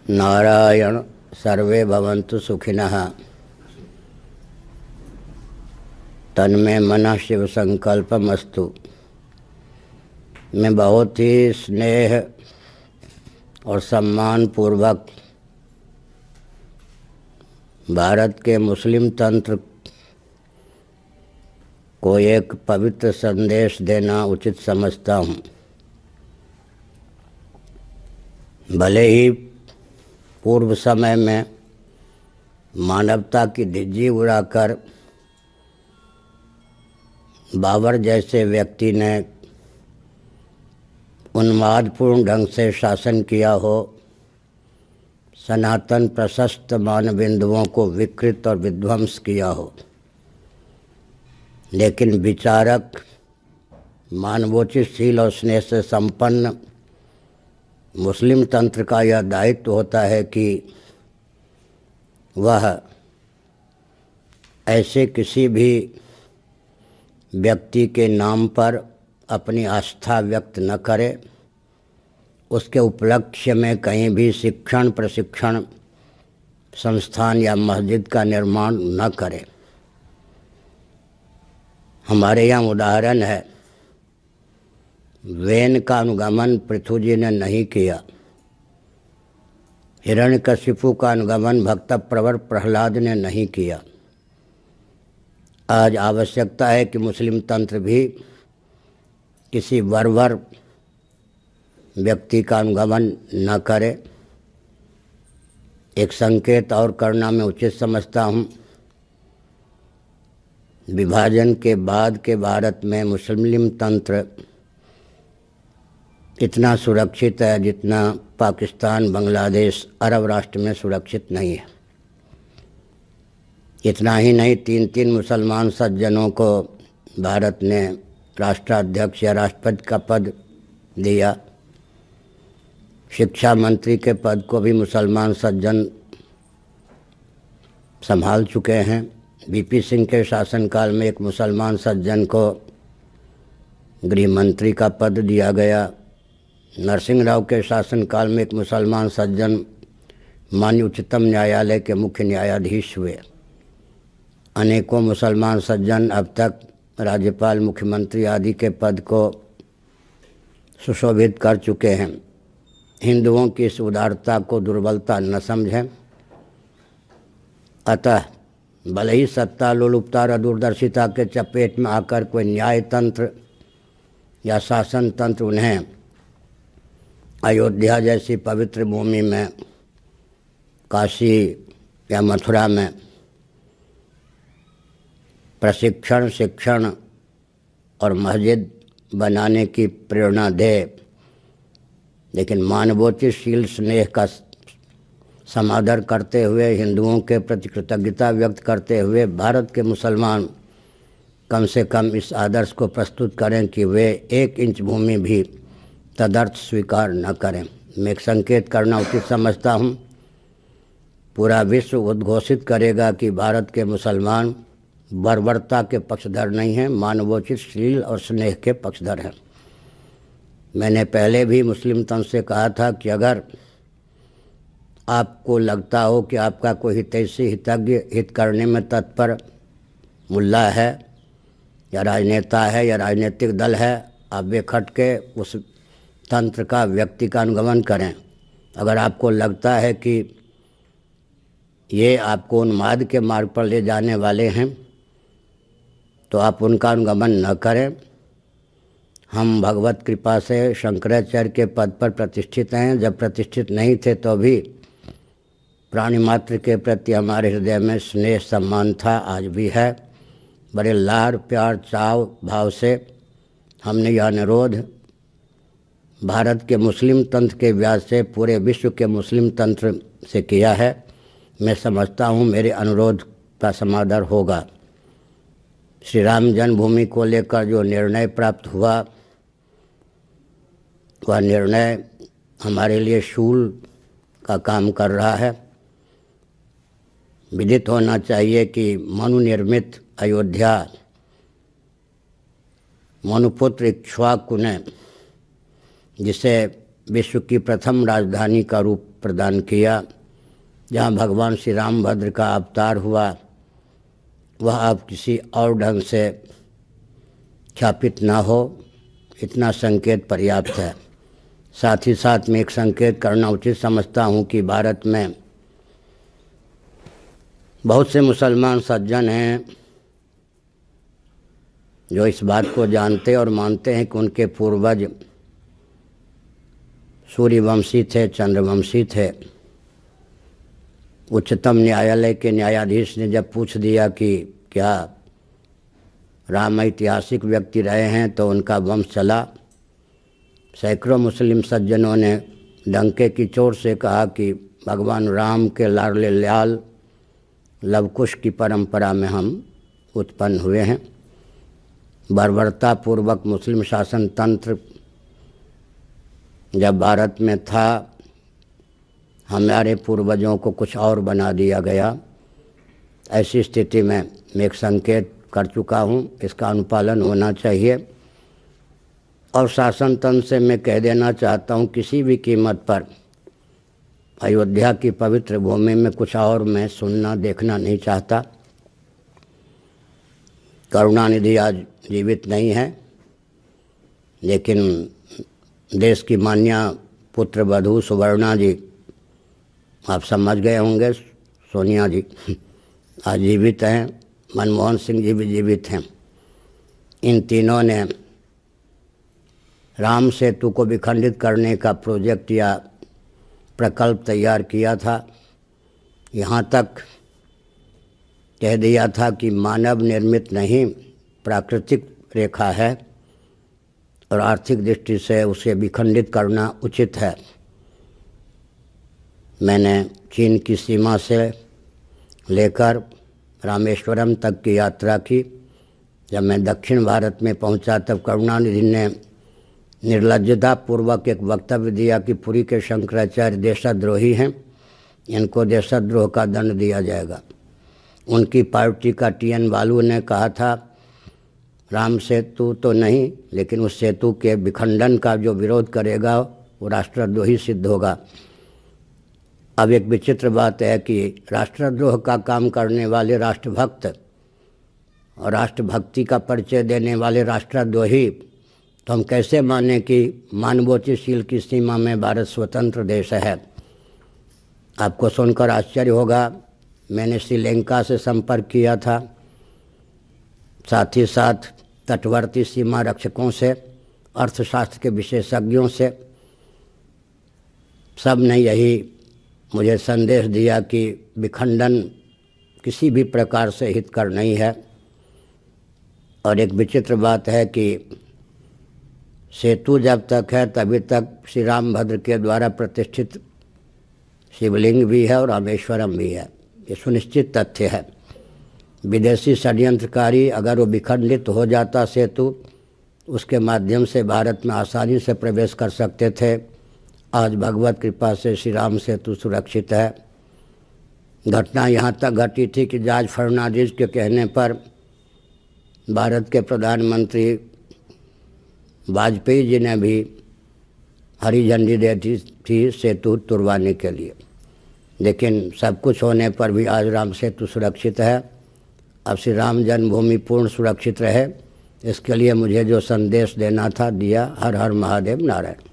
नारायण सर्वे भवन्तु सुखिनः। तन्मे मनः शिव संकल्पमस्तु। मैं बहुत ही स्नेह और सम्मान पूर्वक भारत के मुस्लिम तंत्र को एक पवित्र संदेश देना उचित समझता हूँ। भले ही पूर्व समय में मानवता की धिज्जी उड़ाकर बाबर जैसे व्यक्ति ने उन्मादपूर्ण ढंग से शासन किया हो, सनातन प्रशस्त मानबिंदुओं को विकृत और विध्वंस किया हो, लेकिन विचारक, मानवोचितशील और स्नेह से संपन्न मुस्लिम तंत्र का यह दायित्व होता है कि वह ऐसे किसी भी व्यक्ति के नाम पर अपनी आस्था व्यक्त न करे, उसके उपलक्ष्य में कहीं भी शिक्षण प्रशिक्षण संस्थान या मस्जिद का निर्माण न करे। हमारे यहाँ उदाहरण है, वेन का अनुगमन पृथु जी ने नहीं किया, हिरण्यकशिपु का अनुगमन भक्त प्रवर प्रहलाद ने नहीं किया। आज आवश्यकता है कि मुस्लिम तंत्र भी किसी बर्बर व्यक्ति का अनुगमन न करे। एक संकेत और करना मैं उचित समझता हूँ। विभाजन के बाद के भारत में मुस्लिम तंत्र इतना सुरक्षित है जितना पाकिस्तान, बांग्लादेश, अरब राष्ट्र में सुरक्षित नहीं है। इतना ही नहीं, 3 मुसलमान सज्जनों को भारत ने राष्ट्राध्यक्ष या राष्ट्रपति का पद दिया। शिक्षा मंत्री के पद को भी मुसलमान सज्जन संभाल चुके हैं। वीपी सिंह के शासनकाल में एक मुसलमान सज्जन को गृह मंत्री का पद दिया गया। नरसिंह राव के शासनकाल में एक मुसलमान सज्जन माननीय उच्चतम न्यायालय के मुख्य न्यायाधीश हुए। अनेकों मुसलमान सज्जन अब तक राज्यपाल, मुख्यमंत्री आदि के पद को सुशोभित कर चुके हैं। हिंदुओं की इस उदारता को दुर्बलता न समझें। अतः भले ही सत्ता लोलुपता और दूरदर्शिता के चपेट में आकर कोई न्याय तंत्र या शासन तंत्र उन्हें अयोध्या जैसी पवित्र भूमि में, काशी या मथुरा में प्रशिक्षण, शिक्षण और मस्जिद बनाने की प्रेरणा दे, लेकिन मानवोचितशील स्नेह का समादर करते हुए, हिंदुओं के प्रति कृतज्ञता व्यक्त करते हुए भारत के मुसलमान कम से कम इस आदर्श को प्रस्तुत करें कि वे 1 इंच भूमि भी तदर्थ स्वीकार न करें। मैं एक संकेत करना उचित समझता हूँ। पूरा विश्व उद्घोषित करेगा कि भारत के मुसलमान बर्बरता के पक्षधर नहीं हैं, मानवोचितशील और स्नेह के पक्षधर हैं। मैंने पहले भी मुस्लिम तंत्र से कहा था कि अगर आपको लगता हो कि आपका कोई हितैषी, हितज्ञ, हित करने में तत्पर मुल्ला है या राजनेता है या राजनीतिक दल है, आप बेखट के उस तंत्र का, व्यक्ति का अनुगमन करें। अगर आपको लगता है कि ये आपको उन्माद के मार्ग पर ले जाने वाले हैं, तो आप उनका अनुगमन न करें। हम भगवत कृपा से शंकराचार्य के पद पर प्रतिष्ठित हैं। जब प्रतिष्ठित नहीं थे तो भी प्राणी मात्र के प्रति हमारे हृदय में स्नेह सम्मान था, आज भी है। बड़े लाड़ प्यार चाव भाव से हमने यह अनुरोध भारत के मुस्लिम तंत्र के व्यास से पूरे विश्व के मुस्लिम तंत्र से किया है। मैं समझता हूँ मेरे अनुरोध का समादर होगा। श्री राम जन्मभूमि को लेकर जो निर्णय प्राप्त हुआ, वह निर्णय हमारे लिए शूल का काम कर रहा है। विदित होना चाहिए कि मनुनिर्मित अयोध्या मनुपुत्र इक्ष्वाकु ने, जिसे विश्व की प्रथम राजधानी का रूप प्रदान किया, जहाँ भगवान श्री रामभद्र का अवतार हुआ, वह अब किसी और ढंग से ख्यापित न हो, इतना संकेत पर्याप्त है। साथ ही साथ मैं एक संकेत करना उचित समझता हूँ कि भारत में बहुत से मुसलमान सज्जन हैं जो इस बात को जानते और मानते हैं कि उनके पूर्वज सूर्यवंशी थे, चंद्रवंशी थे। उच्चतम न्यायालय के न्यायाधीश ने जब पूछ दिया कि क्या राम ऐतिहासिक व्यक्ति रहे हैं तो उनका वंश चला, सैकड़ों मुस्लिम सज्जनों ने डंके की चोट से कहा कि भगवान राम के लाडले लाल लवकुश की परंपरा में हम उत्पन्न हुए हैं। बर्बरता पूर्वक मुस्लिम शासन तंत्र जब भारत में था, हमारे पूर्वजों को कुछ और बना दिया गया। ऐसी स्थिति में मैं एक संकेत कर चुका हूँ, इसका अनुपालन होना चाहिए। और शासन तंत्र से मैं कह देना चाहता हूँ, किसी भी कीमत पर अयोध्या की पवित्र भूमि में कुछ और मैं सुनना देखना नहीं चाहता। करुणानिधि आज जीवित नहीं है, लेकिन देश की मान्या पुत्र वधू सुवर्णा जी, आप समझ गए होंगे, सोनिया जी आज जीवित हैं, मनमोहन सिंह जी भी जीवित हैं। इन तीनों ने राम सेतु को विखंडित करने का प्रोजेक्ट या प्रकल्प तैयार किया था। यहाँ तक कह दिया था कि मानव निर्मित नहीं, प्राकृतिक रेखा है और आर्थिक दृष्टि से उसे विखंडित करना उचित है। मैंने चीन की सीमा से लेकर रामेश्वरम तक की यात्रा की। जब मैं दक्षिण भारत में पहुंचा तब करुणानिधि ने निर्लज्जतापूर्वक एक वक्तव्य दिया कि पुरी के शंकराचार्य देशद्रोही हैं, इनको देशद्रोह का दंड दिया जाएगा। उनकी पार्टी का टी.एन. बालू ने कहा था, राम सेतु तो नहीं, लेकिन उस सेतु के विखंडन का जो विरोध करेगा वो राष्ट्रद्रोही सिद्ध होगा। अब एक विचित्र बात है कि राष्ट्रद्रोह का काम करने वाले राष्ट्रभक्त और राष्ट्रभक्ति का परिचय देने वाले राष्ट्रद्रोही, तो हम कैसे माने कि मानवोचिशील की सीमा में भारत स्वतंत्र देश है। आपको सुनकर आश्चर्य होगा, मैंने श्रीलंका से संपर्क किया था, साथ ही साथ तटवर्ती सीमा रक्षकों से, अर्थशास्त्र के विशेषज्ञों से। सब ने यही मुझे संदेश दिया कि विखंडन किसी भी प्रकार से हितकर नहीं है। और एक विचित्र बात है कि सेतु जब तक है तभी तक श्री रामभद्र के द्वारा प्रतिष्ठित शिवलिंग भी है और रामेश्वरम भी है, ये सुनिश्चित तथ्य है। विदेशी षड्यंत्रकारी अगर वो विखंडित हो जाता सेतु, उसके माध्यम से भारत में आसानी से प्रवेश कर सकते थे। आज भगवत कृपा से श्री राम सेतु सुरक्षित है। घटना यहाँ तक घटी थी कि जॉर्ज फर्नांडिस के कहने पर भारत के प्रधानमंत्री वाजपेयी जी ने भी हरी झंडी दे दी थी सेतु तुड़वाने के लिए। लेकिन सब कुछ होने पर भी आज राम सेतु सुरक्षित है। अब श्री राम जन्मभूमि पूर्ण सुरक्षित रहे, इसके लिए मुझे जो संदेश देना था दिया। हर हर महादेव, नारायण।